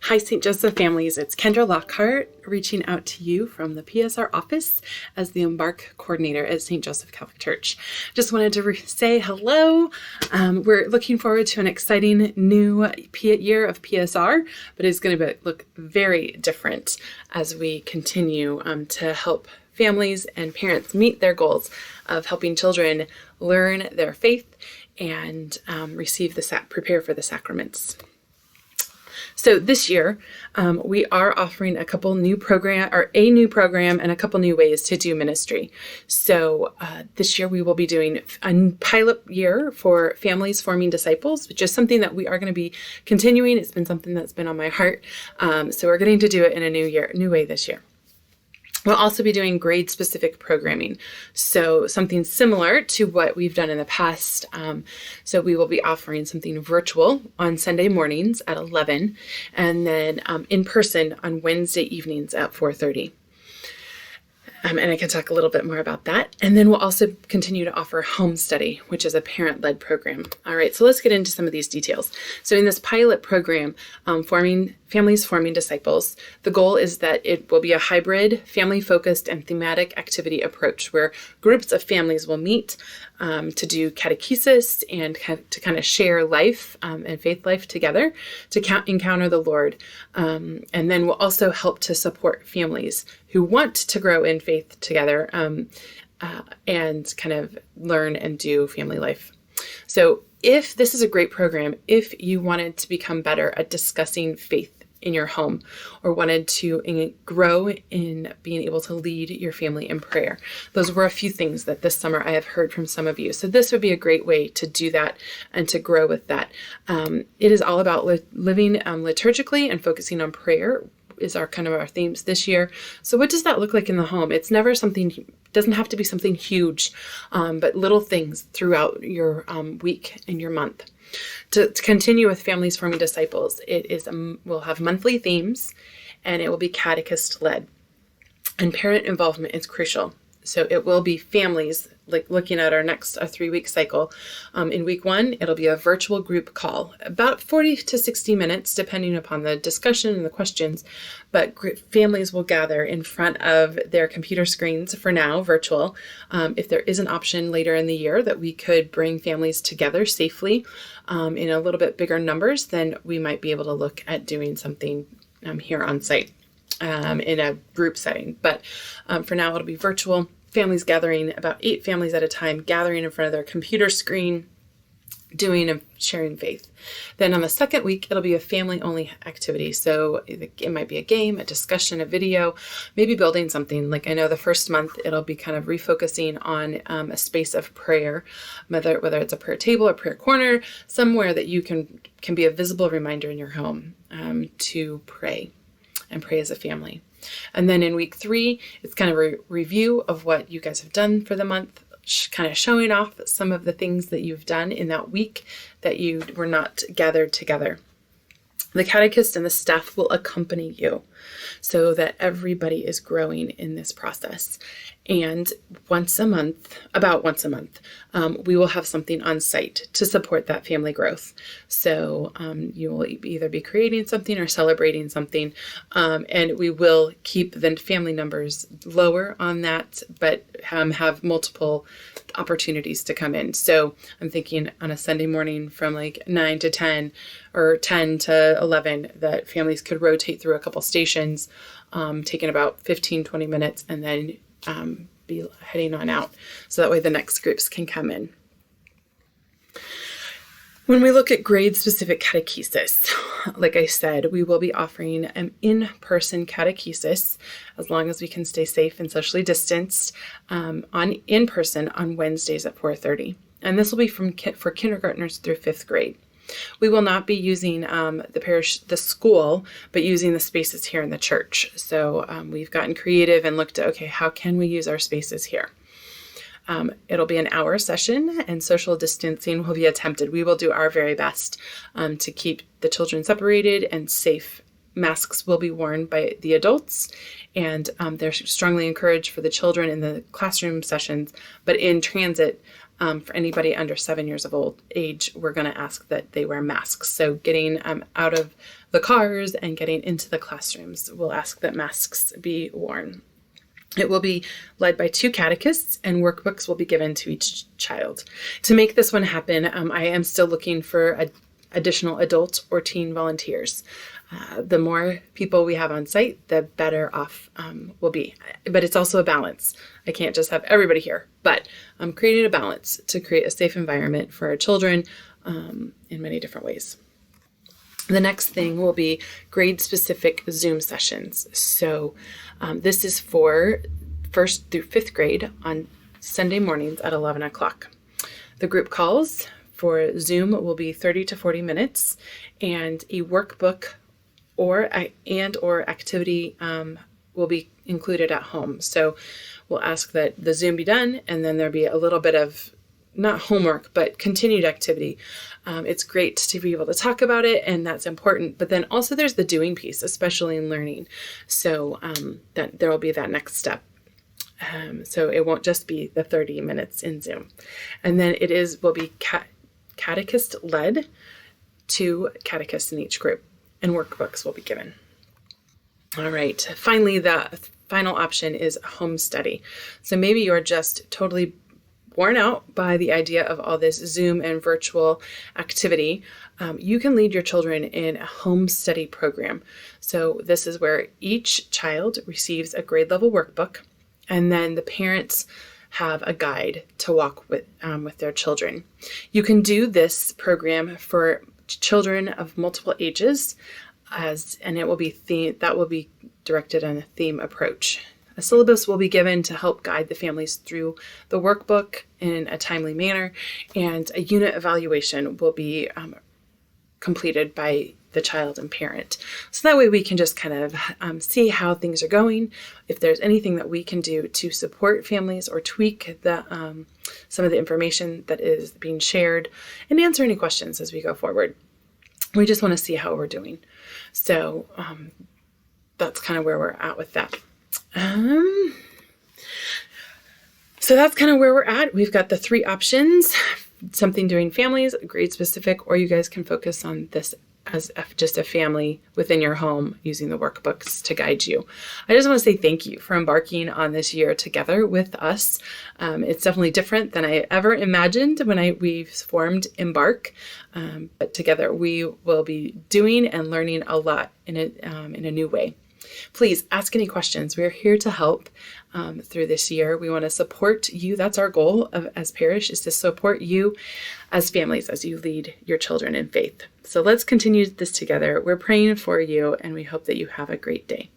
Hi, St. Joseph families. It's Kendra Lockhart reaching out to you from the PSR office as the Embark coordinator at St. Joseph Catholic Church. Just wanted to say hello. We're looking forward to an exciting new year of PSR, but it's going to look very different as we continue to help families and parents meet their goals of helping children learn their faith and prepare for the sacraments. So this year, we are offering a new program and a couple new ways to do ministry. So this year we will be doing a pilot year for families forming disciples, which is something that we are going to be continuing. It's been something that's been on my heart. So we're getting to do it in a new way this year. We'll also be doing grade-specific programming, so something similar to what we've done in the past. So we will be offering something virtual on Sunday mornings at 11, and then in person on Wednesday evenings at 4:30. And I can talk a little bit more about that. And then we'll also continue to offer home study, which is a parent-led program. All right, so let's get into some of these details. So in this pilot program, Families Forming Disciples, the goal is that it will be a hybrid, family-focused, and thematic activity approach where groups of families will meet to do catechesis and to kind of share life and faith life together to encounter the Lord. And then we'll also help to support families who want to grow in faith together and kind of learn and do family life. So if this is a great program, if you wanted to become better at discussing faith in your home or wanted to grow in being able to lead your family in prayer, those were a few things that this summer I have heard from some of you. So this would be a great way to do that and to grow with that. It is all about living liturgically and focusing on prayer is our themes this year. So what does that look like in the home? It's never doesn't have to be something huge, but little things throughout your week and your month. To continue with Families Forming Disciples, we'll have monthly themes, and it will be catechist led. And parent involvement is crucial. So it will be families, like looking at our next 3-week cycle. In week 1, it'll be a virtual group call, about 40 to 60 minutes, depending upon the discussion and the questions. But families will gather in front of their computer screens, for now, virtual. If there is an option later in the year that we could bring families together safely in a little bit bigger numbers, then we might be able to look at doing something here on site. In a group setting. But for now, it'll be virtual. Families gathering, about 8 families at a time, gathering in front of their computer screen, doing and sharing faith. Then on the second week, it'll be a family-only activity. So it might be a game, a discussion, a video, maybe building something. Like I know the first month, it'll be kind of refocusing on a space of prayer, whether it's a prayer table or prayer corner, somewhere that you can be a visible reminder in your home to pray. And pray as a family. And then in week 3, it's kind of a review of what you guys have done for the month, kind of showing off some of the things that you've done in that week that you were not gathered together. The catechist and the staff will accompany you so that everybody is growing in this process. And about once a month, we will have something on site to support that family growth. So you will either be creating something or celebrating something, and we will keep the family numbers lower on that, but have multiple opportunities to come in. So I'm thinking on a Sunday morning from like 9 to 10 or 10 to 11 that families could rotate through a couple stations, taking about 15-20 minutes, and then be heading on out. So that way the next groups can come in. When we look at grade-specific catechesis, like I said, we will be offering an in-person catechesis as long as we can stay safe and socially distanced in person on Wednesdays at 4:30. And this will be for kindergartners through 5th grade. We will not be using the school, but using the spaces here in the church. So we've gotten creative and looked at, okay, how can we use our spaces here? It'll be an hour session and social distancing will be attempted. We will do our very best to keep the children separated and safe. Masks will be worn by the adults, and they're strongly encouraged for the children in the classroom sessions, but in transit, For anybody under 7 years of age, we're going to ask that they wear masks. So getting out of the cars and getting into the classrooms, we'll ask that masks be worn. It will be led by 2 catechists, and workbooks will be given to each child. To make this one happen, I am still looking for additional adult or teen volunteers. The more people we have on site, the better off we'll be. But it's also a balance. I can't just have everybody here, but I'm creating a balance to create a safe environment for our children in many different ways. The next thing will be grade-specific Zoom sessions. So this is for 1st through 5th grade on Sunday mornings at 11 o'clock. The group calls for Zoom will be 30 to 40 minutes, and a workbook or activity will be included at home. So we'll ask that the Zoom be done, and then there'll be a little bit of not homework, but continued activity. It's great to be able to talk about it, and that's important. But then also there's the doing piece, especially in learning. So that there will be that next step. So it won't just be the 30 minutes in Zoom. And then will be catechist led, 2 catechists in each group, and workbooks will be given. All right. Finally, the final option is home study. So maybe you're just totally worn out by the idea of all this Zoom and virtual activity. You can lead your children in a home study program. So this is where each child receives a grade level workbook, and then the parents have a guide to walk with their children. You can do this program for children of multiple ages, and it will be directed on a theme approach. A syllabus will be given to help guide the families through the workbook in a timely manner, and a unit evaluation will be completed by the child and parent. So that way we can just kind of see how things are going, if there's anything that we can do to support families or tweak some of the information that is being shared, and answer any questions as we go forward. We just want to see how we're doing. So that's kind of where we're at with that. So that's kind of where we're at. We've got the 3 options, something doing families, grade specific, or you guys can focus on this as just a family within your home using the workbooks to guide you. I just want to say thank you for embarking on this year together with us. It's definitely different than I ever imagined when we formed Embark, but together we will be doing and learning a lot in a new way. Please ask any questions. We're here to help through this year. We want to support you. That's our goal as parish, is to support you as families as you lead your children in faith. So let's continue this together. We're praying for you, and we hope that you have a great day.